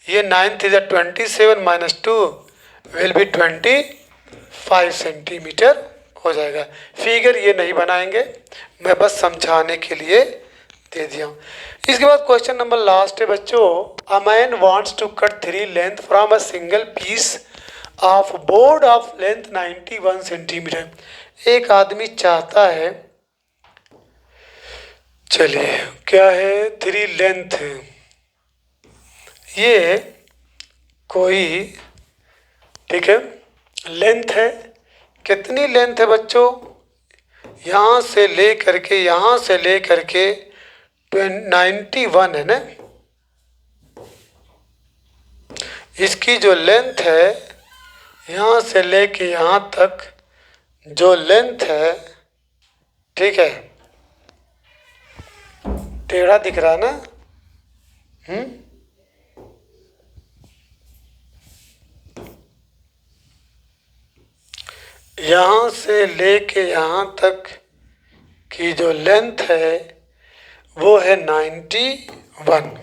ये 9 3 27 माइनस 2 विल बी 25 सेंटीमीटर हो जाएगा। फिगर ये नहीं बनाएंगे, मैं बस समझाने के लिए दे दिया हूँ। इसके बाद क्वेश्चन नंबर लास्ट है बच्चों, a man wants to cut 3 length from a single piece of board of length 91 centimetre. एक आदमी चाहता है, चलिए क्या है 3 लेंथ, ये कोई ठीक है लेंथ है। कितनी लेंथ है बच्चों? यहाँ से ले करके 91 है ना। इसकी जो लेंथ है यहाँ से लेके यहाँ तक जो लेंथ है, ठीक है, टेढ़ा दिख रहा ना? यहाँ से लेके यहाँ तक की जो लेंथ है वो है 91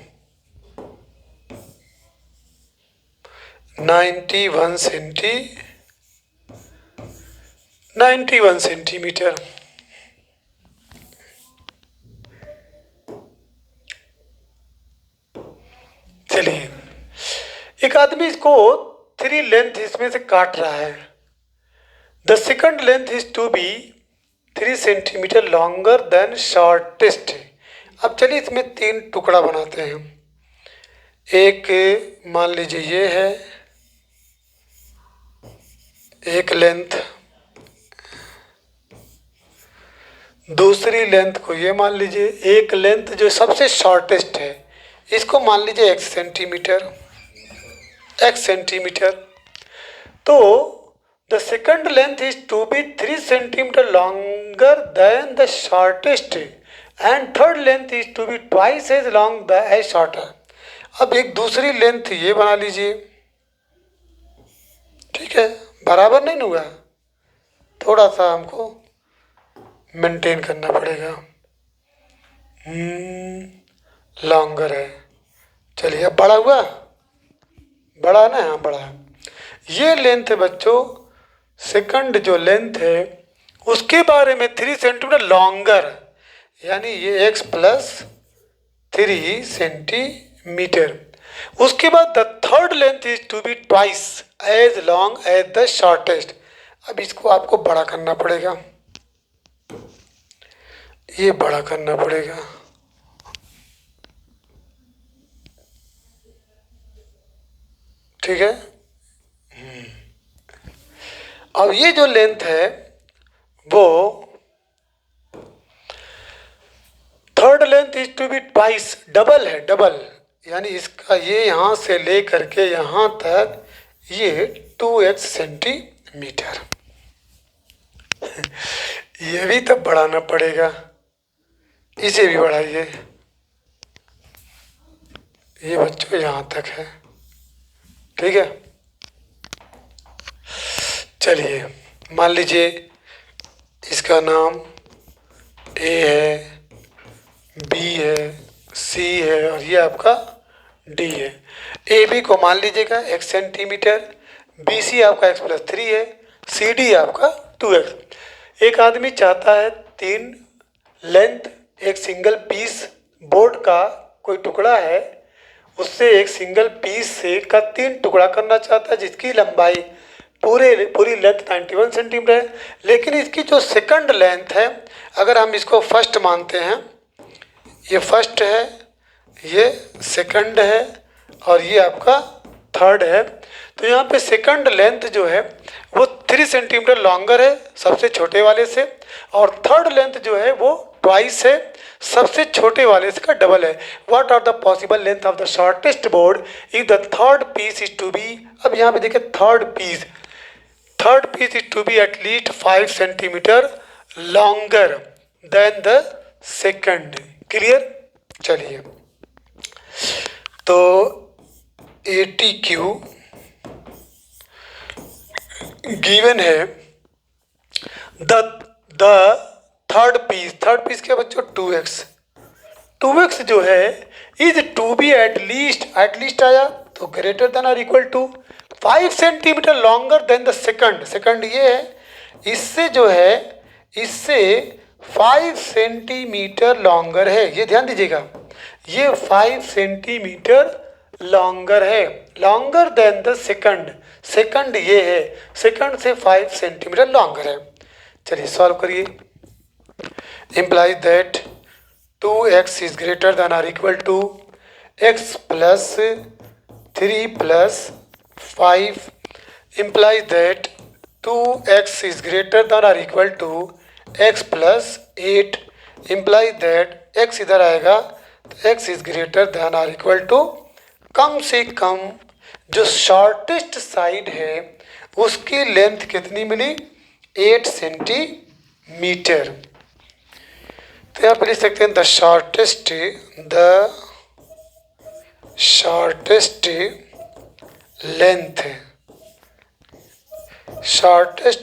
सेंटीमीटर। चलिए, एक आदमी इसको 3 लेंथ इसमें से काट रहा है। The second length is to be 3 centimetre longer than shortest. अब चलिए इसमें 3 टुकड़ा बनाते हैं। एक मान लीजिए ये है एक लेंथ, दूसरी लेंथ को ये मान लीजिए, एक लेंथ जो सबसे शॉर्टेस्ट है इसको मान लीजिए x सेंटीमीटर। तो the second length is to be 3 centimetre longer than the shortest and third length is to be twice as long as shorter. अब एक दूसरी लेंथ ये बना लीजिए, ठीक है, बराबर नहीं हुआ, थोड़ा सा हमको मेंटेन करना पड़ेगा। लॉन्गर है, चलिए अब बड़ा हुआ, बड़ा ना? हाँ बड़ा है। ये लेंथ है बच्चों, सेकंड जो लेंथ है उसके बारे में 3 सेंटीमीटर लॉन्गर, यानी ये x प्लस 3 सेंटीमीटर। उसके बाद the third length is to be twice as long as the shortest. अब इसको आपको बड़ा करना पड़ेगा, ये बड़ा करना पड़ेगा। ठीक है, अब ये जो लेंथ है वो third length is to be twice, double है, डबल, यानी इसका ये यहाँ से ले करके यहाँ तक ये 2x सेंटीमीटर। ये भी तब बढ़ाना पड़ेगा, इसे भी बढ़ाइए। ये बच्चों यहाँ तक है, ठीक है। चलिए मान लीजिए इसका नाम ए है, बी है, सी है और ये आपका डी है। ए बी को मान लीजिएगा x सेंटीमीटर, बी सी आपका x+3 है, सी डी आपका 2x। एक आदमी चाहता है 3 लेंथ एक सिंगल पीस बोर्ड का कोई टुकड़ा है, उससे एक सिंगल पीस से का 3 टुकड़ा करना चाहता है जिसकी लंबाई पूरी लेंथ 91 सेंटीमीटर है। लेकिन इसकी जो सेकंड लेंथ है, अगर हम इसको फर्स्ट मानते हैं, ये फर्स्ट है, ये सेकंड है और ये आपका थर्ड है, तो यहाँ पे सेकंड लेंथ जो है वो 3 सेंटीमीटर लॉन्गर है सबसे छोटे वाले से, और थर्ड लेंथ जो है वो ट्वाइस है सबसे छोटे वाले से का डबल है। What are the possible length of the shortest board if the third piece is to be. अब यहाँ पे देखिए third piece is to be at least 5 centimetre longer than the second. Clear. चलिए तो ATQ गिवन है, the third piece क्या बच्चों 2x जो है is to be at least आया तो ग्रेटर देन और equal to 5 centimetre longer than the second ये है, इससे जो है इससे 5 सेंटीमीटर लॉन्गर है, ये ध्यान दीजिएगा, ये 5 सेंटीमीटर लॉन्गर है, लॉन्गर देन द सेकंड ये है, सेकंड से 5 सेंटीमीटर लॉन्गर है। चलिए सॉल्व करिए। implies that 2x is greater than or equal to x plus 3 plus 5 implies that 2x is greater than or equal to x plus 8 implies that x इधर आएगा तो x is greater than or equal to कम से कम जो shortest side है उसकी length कितनी मिली 8 centimetre. तो यहाँ पे लिख सकते हैं the shortest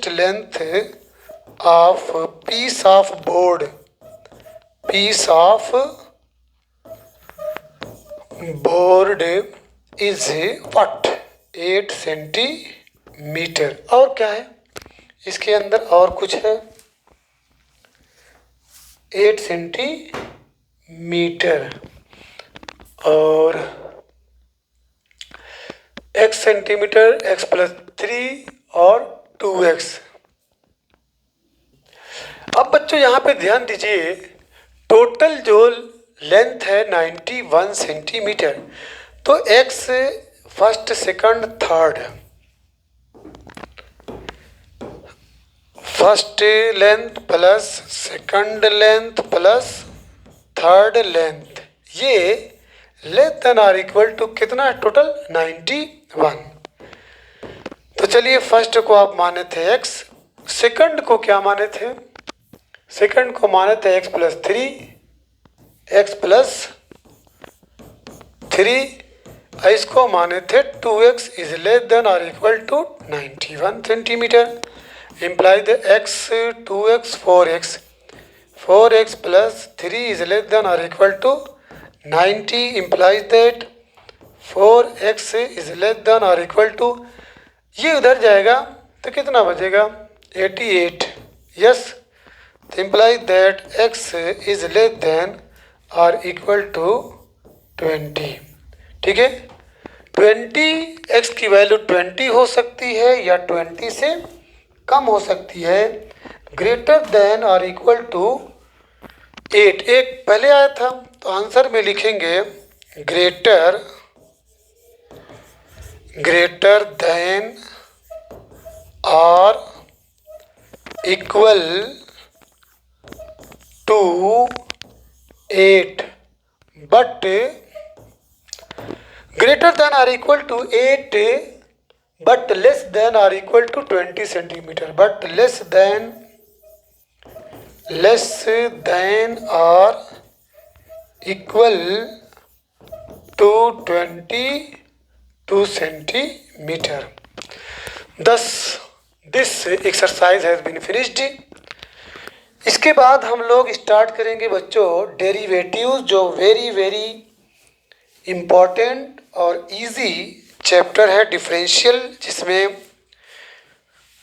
length of peace of board is what 8 centimetre. और क्या है इसके अंदर, और कुछ है 8 सेंटीमीटर और x सेंटीमीटर x+3 और 2x। अब बच्चों यहाँ पे ध्यान दीजिए, टोटल जो लेंथ है 91 सेंटीमीटर, तो x first second third, first length plus second length plus third length, ये लेस देन और इक्वल टू कितना टोटल 91। तो चलिए फर्स्ट को आप माने थे x, सेकंड को क्या माने थे, सेकंड को माने थे x+3 इसको माने थे 2x इज लेस देन और equal to 91 centimetre. imply the x 2x 4x plus 3 is less than or equal to 90 implies that 4x is less than or equal to, ये उधर जाएगा तो कितना बचेगा 88। यस, तो implies that x is less than or equal to 20। ठीक है, 20x की वैल्यू 20 हो सकती है या 20 से कम हो सकती है, ग्रेटर देन और इक्वल टू 8। एक पहले आया था तो आंसर में लिखेंगे ग्रेटर देन और equal to 8, but greater than और equal to 8 but less than or equal to 20 centimetre, but less than less than और equal to 22 centimetre. Thus, this exercise has been finished. इसके बाद हम लोग start करेंगे बच्चों derivatives, जो वेरी वेरी इम्पॉर्टेंट और इजी चैप्टर है डिफरेंशियल, जिसमें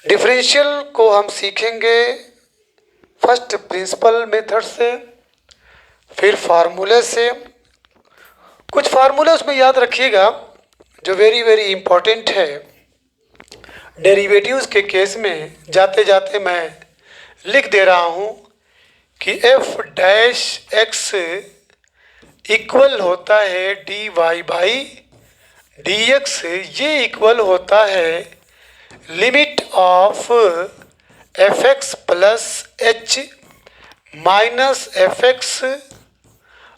डिफरेंशियल को हम सीखेंगे फर्स्ट प्रिंसिपल मेथड से, फिर फार्मूले से। कुछ फार्मूले उसमें याद रखिएगा जो वेरी वेरी इम्पॉर्टेंट है। डेरिवेटिव्स के केस में जाते जाते मैं लिख दे रहा हूँ कि एफ डैश एक्स इक्वल होता है d Y by D x. ये इक्वल होता है limit of f x plus H minus f x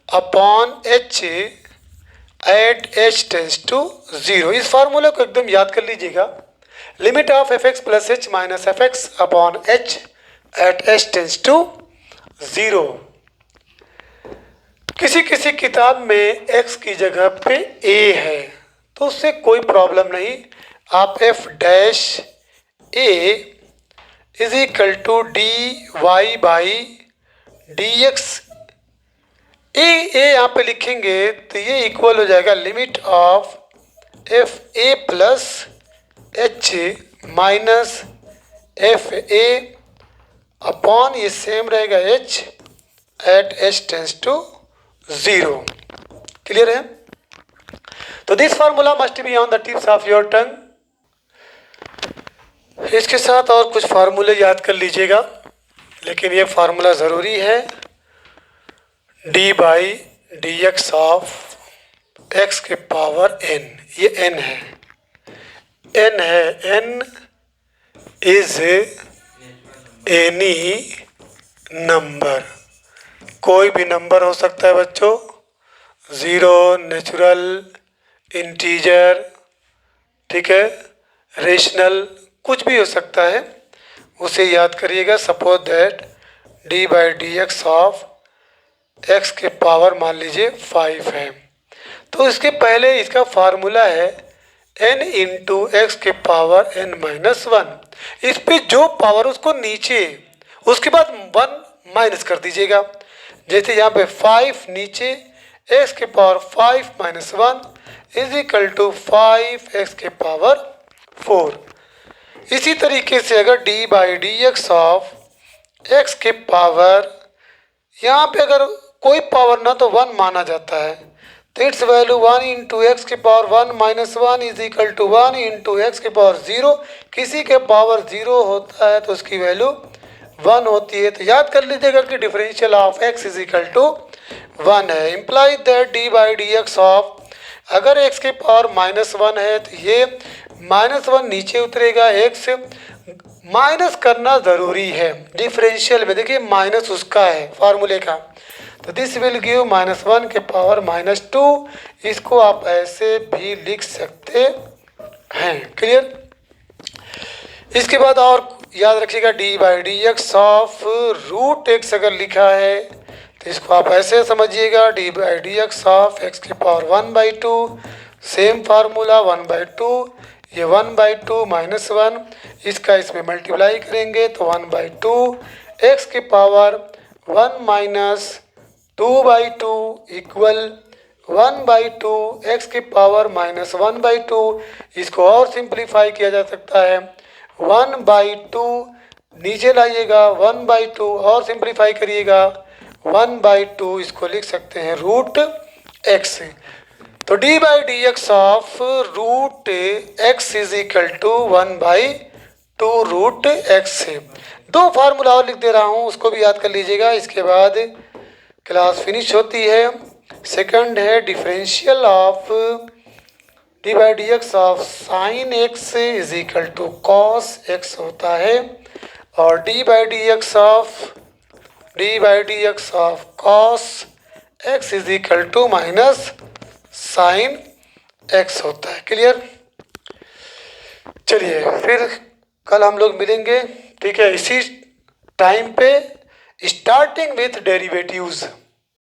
upon h at H tends to zero. इस फार्मूले को एकदम याद कर लीजिएगा। Limit of f x plus H minus f x upon h at H tends to zero. किसी किसी किताब में x की जगह पे a है तो उससे कोई प्रॉब्लम नहीं। आप F dash a is equal to D Y by D X A यहाँ पे लिखेंगे तो ये इक्वल हो जाएगा limit of F A plus H minus F A upon ये सेम रहेगा H at H tends to zero. Clear है? तो this formula must be on the tips of your tongue. इसके साथ और कुछ फार्मूले याद कर लीजिएगा, लेकिन ये फार्मूला ज़रूरी है। D by D x of x के पावर एन, ये एन है, एन है, एन इज एनी नंबर। कोई भी नंबर हो सकता है बच्चों, ज़ीरो, नेचुरल, इंटीजर, ठीक है, रेशनल, कुछ भी हो सकता है, उसे याद करिएगा। Suppose that d by D x of x के पावर मान लीजिए 5 है, तो इसके पहले इसका फार्मूला है n इंटू एक्स के पावर n माइनस 1। इस पे जो पावर उसको नीचे, उसके बाद 1 माइनस कर दीजिएगा। जैसे यहाँ पे 5 नीचे, एक्स के power 5 minus 1 is equal to 5 x के पावर 4। इसी तरीके से अगर d by D x of x के पावर, यहाँ पे अगर कोई पावर ना तो 1 माना जाता है, तो इट्स वैल्यू 1 इंटू एक्स के power 1 minus 1 is equal to 1 into x के पावर 0। किसी के पावर 0 होता है तो उसकी वैल्यू 1 होती है। तो याद कर लीजिएगा कि differential of x is equal to 1 है। Imply that d by D x of, अगर एक्स के पावर माइनस 1 है तो ये माइनस 1 नीचे उतरेगा, एक्स माइनस करना ज़रूरी है डिफरेंशियल में। देखिए माइनस उसका है फार्मूले का, तो दिस विल गिव माइनस 1 के पावर माइनस 2। इसको आप ऐसे भी लिख सकते हैं। क्लियर? इसके बाद और याद रखिएगा d by D x of root x अगर लिखा है तो इसको आप ऐसे समझिएगा, d by D x of x के पावर 1/2। सेम फार्मूला 1/2, ये 1/2 माइनस 1, इसका इसमें मल्टीप्लाई करेंगे तो 1/2 एक्स के पावर 1 माइनस 2/2 इक्वल 1/2 एक्स की पावर माइनस 1/2। इसको और सिंप्लीफाई किया जा सकता है, 1/2 नीचे लाइएगा, 1/2 और सिंप्लीफाई करिएगा, 1/2 इसको लिख सकते हैं रूट एक्स। तो d by D x of root x is equal to 1/2 root x है। 2 फार्मूला और लिख दे रहा हूँ, उसको भी याद कर लीजिएगा। इसके बाद क्लास फिनिश होती है। सेकंड है differential of d by D x of sine x is equal to cos x होता है, और d by D x of cos x is equal to minus sine x होता है। क्लियर? चलिए फिर कल हम लोग मिलेंगे, ठीक है, इसी टाइम पे स्टार्टिंग विथ डेरिवेटिव्स